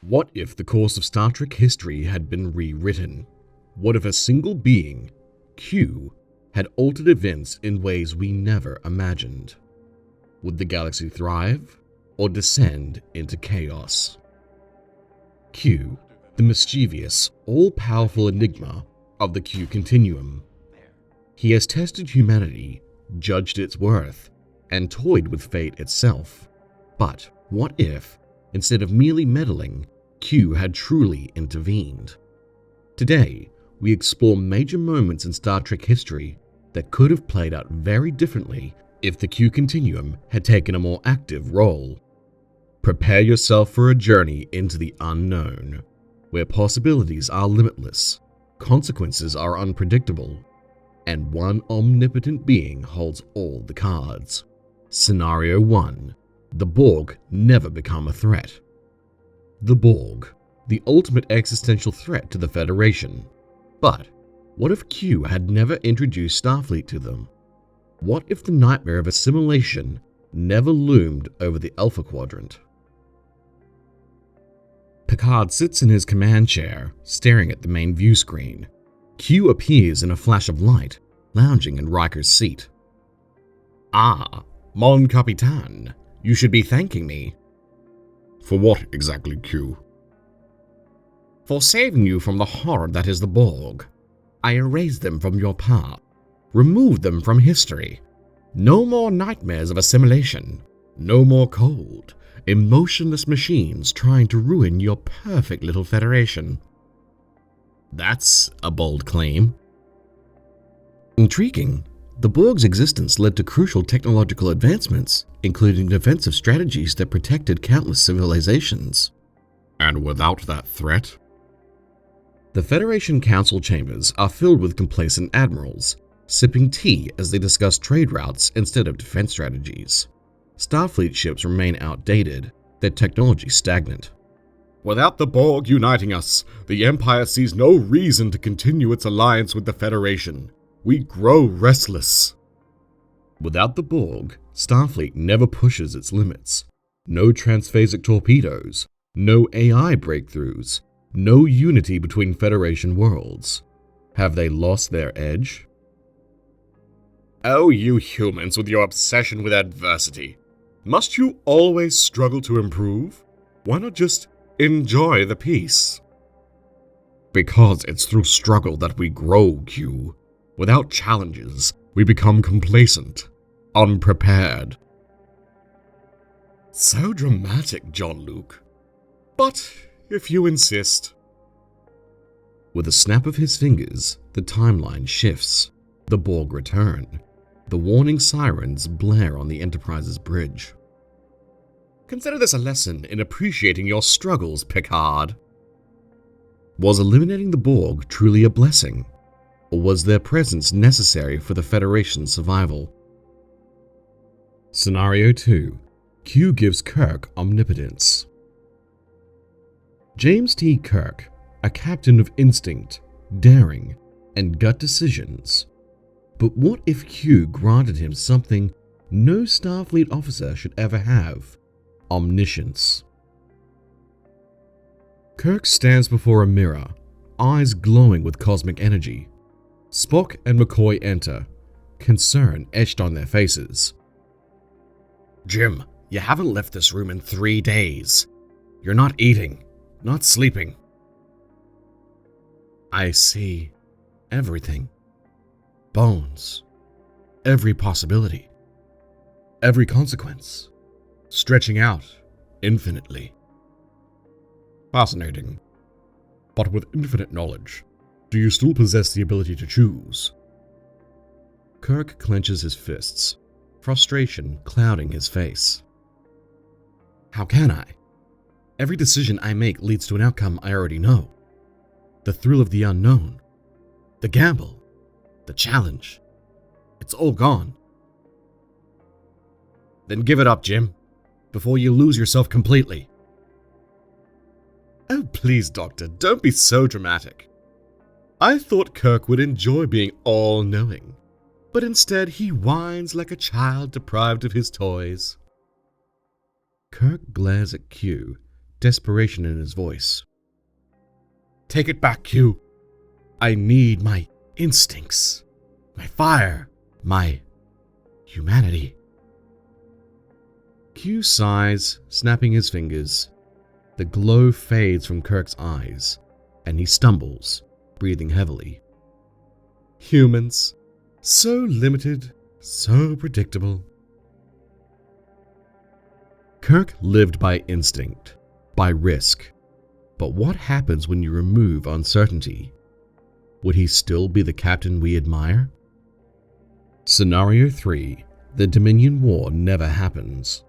What if the course of Star Trek history had been rewritten? What if a single being, Q, had altered events in ways we never imagined? Would the galaxy thrive or descend into chaos? Q, the mischievous, all-powerful enigma of the Q continuum. He has tested humanity, judged its worth, and toyed with fate itself. But what if, instead of merely meddling, Q had truly intervened? Today, we explore major moments in Star Trek history that could have played out very differently if the Q continuum had taken a more active role. Prepare yourself for a journey into the unknown, where possibilities are limitless, consequences are unpredictable, and one omnipotent being holds all the cards. Scenario 1. The Borg never become a threat. The Borg, the ultimate existential threat to the Federation. But what if Q had never introduced Starfleet to them? What if the nightmare of assimilation never loomed over the Alpha Quadrant? Picard sits in his command chair, staring at the main view screen. Q appears in a flash of light, lounging in Riker's seat. "Ah, mon capitaine, you should be thanking me." "For what exactly, Q?" "For saving you from the horror that is the Borg. I erased them from your path, removed them from history. No more nightmares of assimilation, no more cold, emotionless machines trying to ruin your perfect little Federation." That's a bold claim. Intriguing. The Borg's existence led to crucial technological advancements, including defensive strategies that protected countless civilizations. And without that threat? The Federation Council chambers are filled with complacent admirals, sipping tea as they discuss trade routes instead of defense strategies. Starfleet ships remain outdated, their technology stagnant. "Without the Borg uniting us, the Empire sees no reason to continue its alliance with the Federation. We grow restless." Without the Borg, Starfleet never pushes its limits. No transphasic torpedoes, no AI breakthroughs, no unity between Federation worlds. Have they lost their edge? Oh, you humans with your obsession with adversity. Must you always struggle to improve? Why not just enjoy the peace? Because it's through struggle that we grow, Q. Without challenges, we become complacent, unprepared. So dramatic, Jean-Luc. But if you insist. With a snap of his fingers, the timeline shifts. The Borg return. The warning sirens blare on the Enterprise's bridge. Consider this a lesson in appreciating your struggles, Picard. Was eliminating the Borg truly a blessing? Or was their presence necessary for the Federation's survival? Scenario 2. Q gives Kirk omnipotence. James T. Kirk, a captain of instinct, daring, and gut decisions. But what if Q granted him something no Starfleet officer should ever have? Omniscience. Kirk stands before a mirror, eyes glowing with cosmic energy. Spock and McCoy enter, concern etched on their faces. "Jim, you haven't left this room in 3 days. You're not eating, not sleeping." I see everything. Bones. Every possibility. Every consequence. Stretching out infinitely. Fascinating. But with infinite knowledge, do you still possess the ability to choose? Kirk clenches his fists, frustration clouding his face. How can I? Every decision I make leads to an outcome I already know. The thrill of the unknown. The gamble. The challenge. It's all gone. Then give it up, Jim, before you lose yourself completely. Oh, please, Doctor, don't be so dramatic. I thought Kirk would enjoy being all-knowing, but instead he whines like a child deprived of his toys. Kirk glares at Q, desperation in his voice. "Take it back, Q. I need my instincts, my fire, my humanity." Q sighs, snapping his fingers. The glow fades from Kirk's eyes, and he stumbles, breathing heavily. Humans, so limited, so predictable. Kirk lived by instinct, by risk. But what happens when you remove uncertainty? Would he still be the captain we admire? Scenario 3. The Dominion War never happens.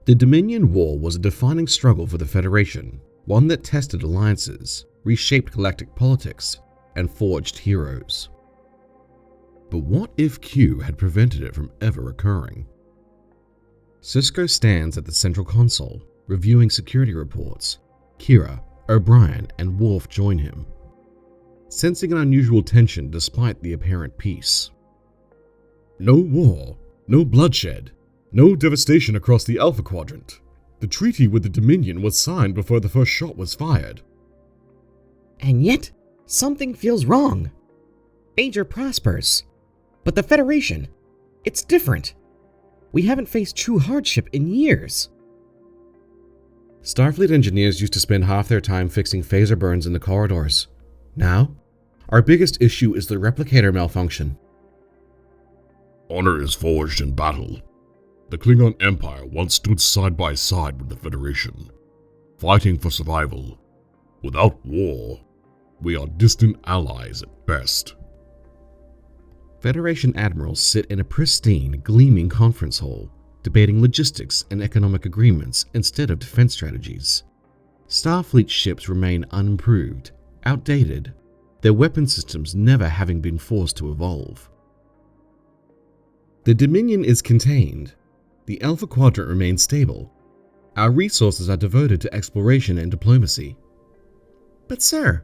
The Dominion War was a defining struggle for the Federation, one that tested alliances, reshaped galactic politics, and forged heroes. But what if Q had prevented it from ever occurring? Sisko stands at the central console, reviewing security reports. Kira, O'Brien, and Worf join him, sensing an unusual tension despite the apparent peace. No war, no bloodshed, no devastation across the Alpha Quadrant. The treaty with the Dominion was signed before the first shot was fired. And yet, something feels wrong. Major prospers. But the Federation, it's different. We haven't faced true hardship in years. Starfleet engineers used to spend half their time fixing phaser burns in the corridors. Now, our biggest issue is the replicator malfunction. Honor is forged in battle. The Klingon Empire once stood side by side with the Federation, fighting for survival. Without war, we are distant allies at best. Federation admirals sit in a pristine, gleaming conference hall, debating logistics and economic agreements instead of defense strategies. Starfleet ships remain unimproved, outdated, their weapon systems never having been forced to evolve. The Dominion is contained. The Alpha Quadrant remains stable. Our resources are devoted to exploration and diplomacy. But sir,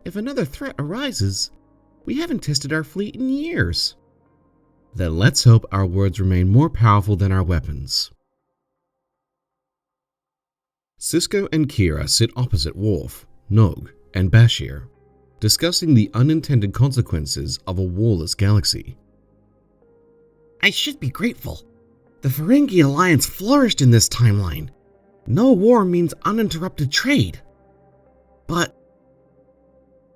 if another threat arises, we haven't tested our fleet in years. Then let's hope our words remain more powerful than our weapons. Sisko and Kira sit opposite Worf, Nog, and Bashir, discussing the unintended consequences of a warless galaxy. I should be grateful. The Ferengi Alliance flourished in this timeline. No war means uninterrupted trade. But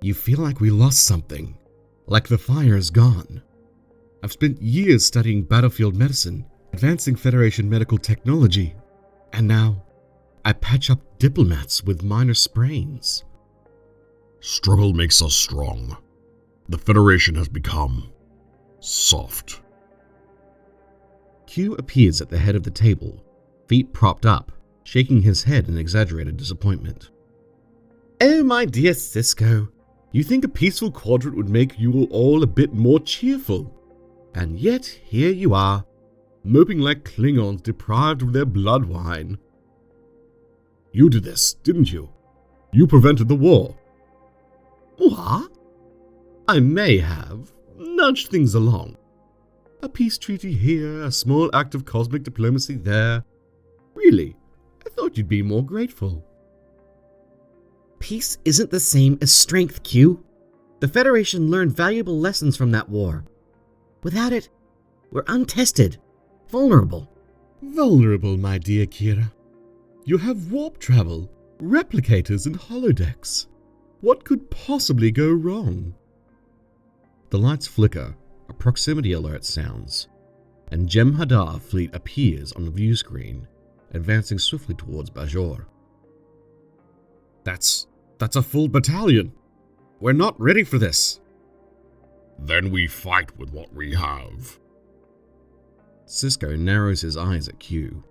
you feel like we lost something, like the fire is gone. I've spent years studying battlefield medicine, advancing Federation medical technology, and now I patch up diplomats with minor sprains. Struggle makes us strong. The Federation has become soft. Q appears at the head of the table, feet propped up, shaking his head in exaggerated disappointment. Oh, my dear Sisko, you think a peaceful quadrant would make you all a bit more cheerful. And yet, here you are, moping like Klingons deprived of their blood wine. You did this, didn't you? You prevented the war. What? I may have nudged things along. A peace treaty here, a small act of cosmic diplomacy there. Really, I thought you'd be more grateful. Peace isn't the same as strength, Q. The Federation learned valuable lessons from that war. Without it, we're untested, vulnerable. Vulnerable, my dear Kira. You have warp travel, replicators, and holodecks. What could possibly go wrong? The lights flicker, a proximity alert sounds, and Jem'Hadar fleet appears on the view screen, advancing swiftly towards Bajor. That's a full battalion. We're not ready for this. Then we fight with what we have. Sisko narrows his eyes at Q.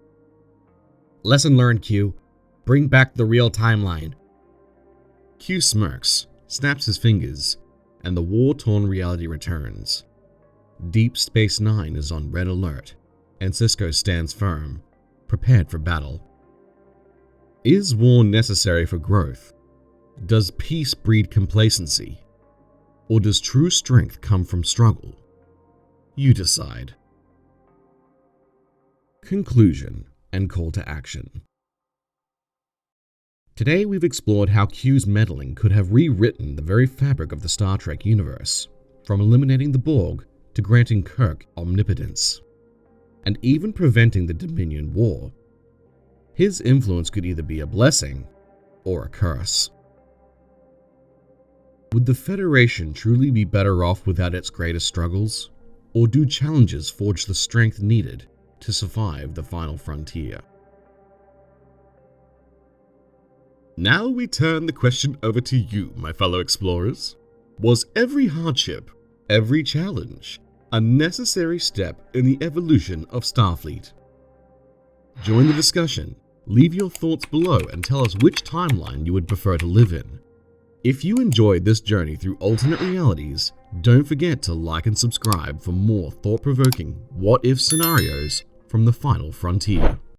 Lesson learned, Q. Bring back the real timeline. Q smirks, snaps his fingers, and the war-torn reality returns. Deep Space Nine is on red alert, and Sisko stands firm, prepared for battle. Is war necessary for growth? Does peace breed complacency? Or does true strength come from struggle? You decide. Conclusion and call to action. Today we've explored how Q's meddling could have rewritten the very fabric of the Star Trek universe, from eliminating the Borg to granting Kirk omnipotence, and even preventing the Dominion War. His influence could either be a blessing or a curse. Would the Federation truly be better off without its greatest struggles, or do challenges forge the strength needed to survive the final frontier? Now we turn the question over to you, my fellow explorers. Was every hardship, every challenge, a necessary step in the evolution of Starfleet? Join the discussion, leave your thoughts below, and tell us which timeline you would prefer to live in. If you enjoyed this journey through alternate realities, don't forget to like and subscribe for more thought-provoking what-if scenarios from the final frontier.